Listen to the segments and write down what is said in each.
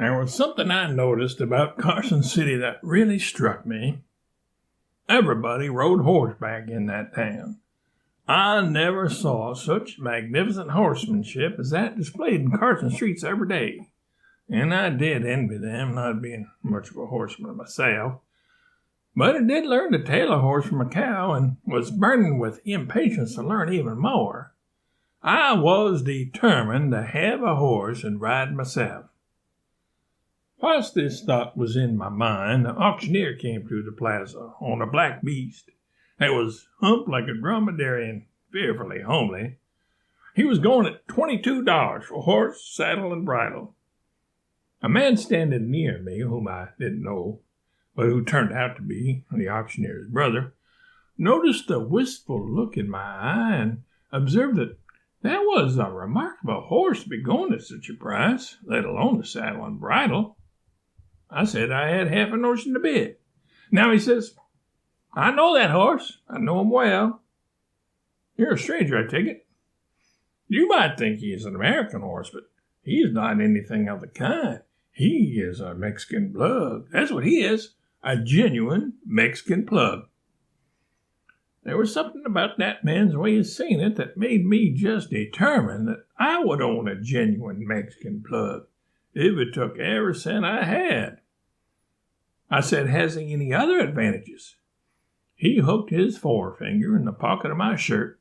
There was something I noticed about Carson City that really struck me. Everybody rode horseback in that town. I never saw such magnificent horsemanship as that displayed in Carson streets every day, and I did envy them, not being much of a horseman myself. But I did learn to tail a horse from a cow and was burning with impatience to learn even more. I was determined to have a horse and ride myself. Whilst this thought was in my mind, the auctioneer came through the plaza on a black beast that was humped like a dromedary and fearfully homely. He was going at $22 for horse, saddle, and bridle. A man standing near me, whom I didn't know, but who turned out to be the auctioneer's brother, noticed a wistful look in my eye and observed that was a remarkable horse to be going at such a price, let alone the saddle and bridle. I said I had half a notion to bid. Now he says, I know that horse. I know him well. You're a stranger, I take it. You might think he is an American horse, but he is not anything of the kind. He is a Mexican plug. That's what he is, a genuine Mexican plug. There was something about that man's way of saying it that made me just determined that I would own a genuine Mexican plug, if it took every cent I had. I said, has he any other advantages? He hooked his forefinger in the pocket of my shirt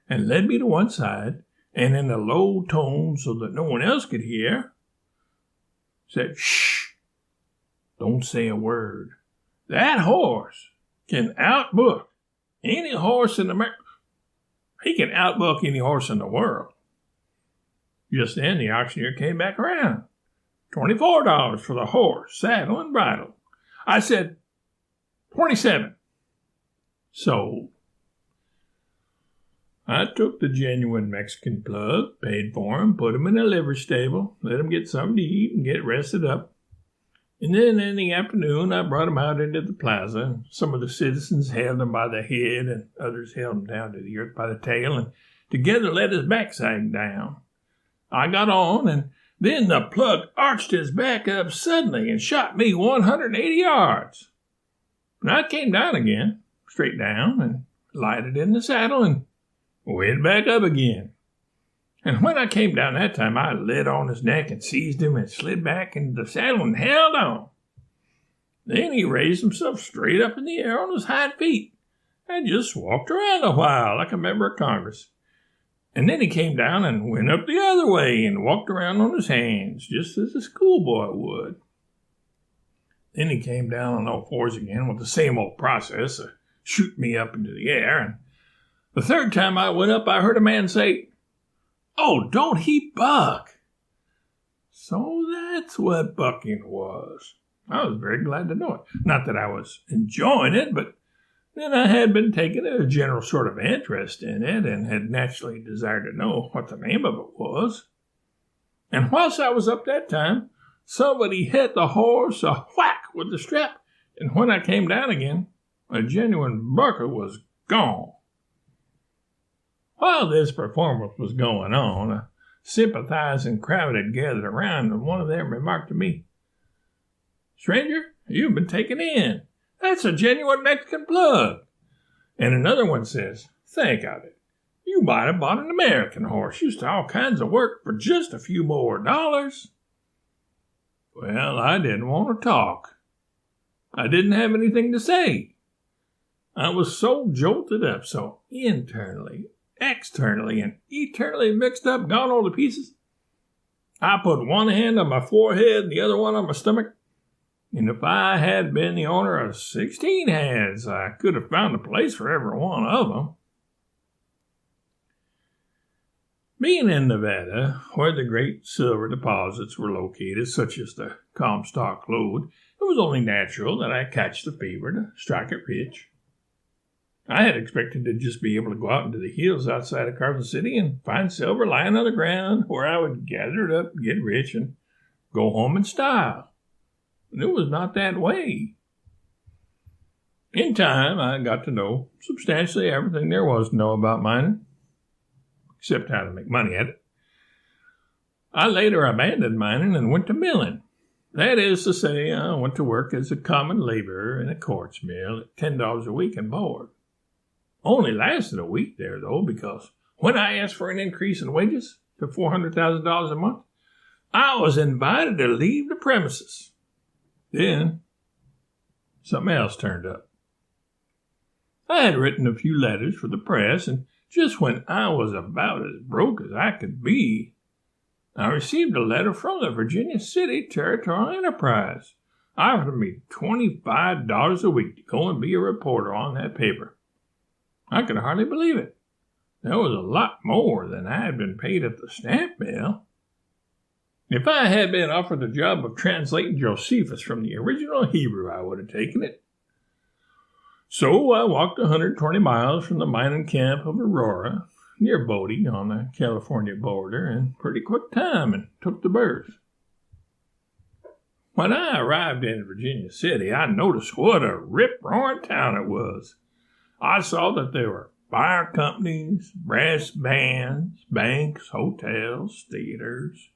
and led me to one side, and in a low tone so that no one else could hear, said, shh, don't say a word. That horse can outbook any horse in America. He can outbook any horse in the world. Just then the auctioneer came back around. $24 for the horse, saddle, and bridle. I said, $27. Sold. I took the genuine Mexican plug, paid for him, put him in a livery stable, let him get something to eat and get rested up. And then in the afternoon, I brought him out into the plaza. Some of the citizens held him by the head, and others held him down to the earth by the tail, and together let his backside down. I got on, and then the plug arched his back up suddenly and shot me 180 yards. And I came down again, straight down, and lighted in the saddle and went back up again. And when I came down that time, I lit on his neck and seized him and slid back into the saddle and held on. Then he raised himself straight up in the air on his hind feet and just walked around a while like a member of Congress. And then he came down and went up the other way and walked around on his hands, just as a schoolboy would. Then he came down on all fours again with the same old process of shooting me up into the air. And the third time I went up, I heard a man say, "Oh, don't he buck?" So that's what bucking was. I was very glad to know it. Not that I was enjoying it, but then I had been taking a general sort of interest in it and had naturally desired to know what the name of it was. And whilst I was up that time, somebody hit the horse a whack with the strap, and when I came down again, a genuine bucker was gone. While this performance was going on, a sympathizing crowd had gathered around, and one of them remarked to me, "Stranger, you've been taken in. That's a genuine Mexican plug." And another one says, "Think of it. You might have bought an American horse used to all kinds of work for just a few more dollars." Well, I didn't want to talk. I didn't have anything to say. I was so jolted up, so internally, externally, and eternally mixed up, gone all to pieces. I put one hand on my forehead and the other one on my stomach, and if I had been the owner of 16 hands, I could have found a place for every one of them. Being in Nevada, where the great silver deposits were located, such as the Comstock lode, it was only natural that I catch the fever to strike it rich. I had expected to just be able to go out into the hills outside of Carson City and find silver lying on the ground where I would gather it up, get rich, and go home in style. And it was not that way. In time, I got to know substantially everything there was to know about mining, except how to make money at it. I later abandoned mining and went to milling. That is to say, I went to work as a common laborer in a quartz mill at $10 a week and board. Only lasted a week there, though, because when I asked for an increase in wages to $400,000 a month, I was invited to leave the premises. Then, something else turned up. I had written a few letters for the press, and just when I was about as broke as I could be, I received a letter from the Virginia City Territorial Enterprise offering me $25 a week to go and be a reporter on that paper. I could hardly believe it. That was a lot more than I had been paid at the stamp mill. If I had been offered the job of translating Josephus from the original Hebrew, I would have taken it. So I walked 120 miles from the mining camp of Aurora, near Bodie on the California border, in pretty quick time and took the berth. When I arrived in Virginia City, I noticed what a rip-roaring town it was. I saw that there were fire companies, brass bands, banks, hotels, theaters,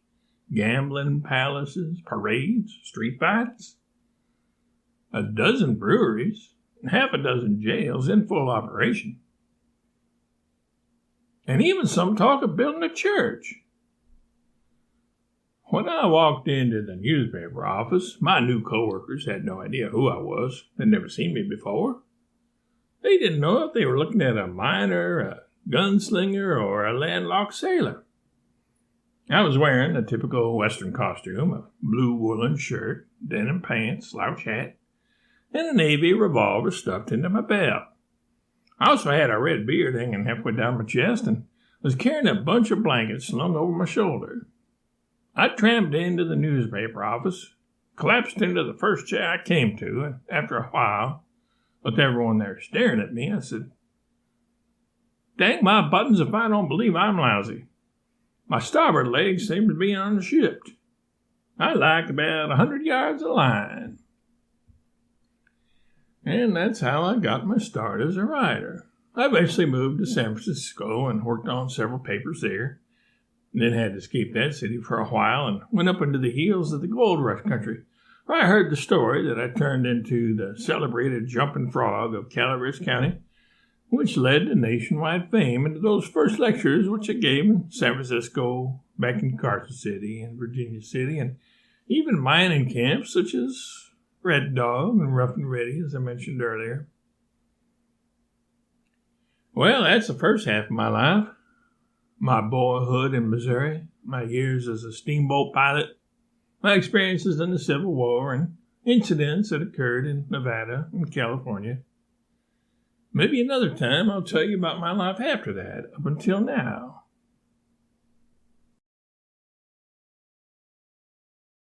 gambling palaces, parades, street fights, a dozen breweries, and half a dozen jails in full operation. And even some talk of building a church. When I walked into the newspaper office, my new coworkers had no idea who I was. They'd never seen me before. They didn't know if they were looking at a miner, a gunslinger, or a landlocked sailor. I was wearing a typical Western costume, a blue woolen shirt, denim pants, slouch hat, and a navy revolver stuffed into my belt. I also had a red beard hanging halfway down my chest and was carrying a bunch of blankets slung over my shoulder. I tramped into the newspaper office, collapsed into the first chair I came to, and after a while, with everyone there staring at me, I said, "Dang my buttons if I don't believe I'm lousy. My starboard legs seem to be unshipped. I like about 100 yards of line." And that's how I got my start as a writer. I eventually moved to San Francisco and worked on several papers there, and then had to escape that city for a while and went up into the hills of the gold rush country, where I heard the story that I turned into the celebrated jumping frog of Calaveras County, which led to nationwide fame and to those first lectures which I gave in San Francisco, back in Carson City and Virginia City, and even mining camps such as Red Dog and Rough and Ready, as I mentioned earlier. Well, that's the first half of my life. My boyhood in Missouri, my years as a steamboat pilot, my experiences in the Civil War, and incidents that occurred in Nevada and California. Maybe another time I'll tell you about my life after that, up until now.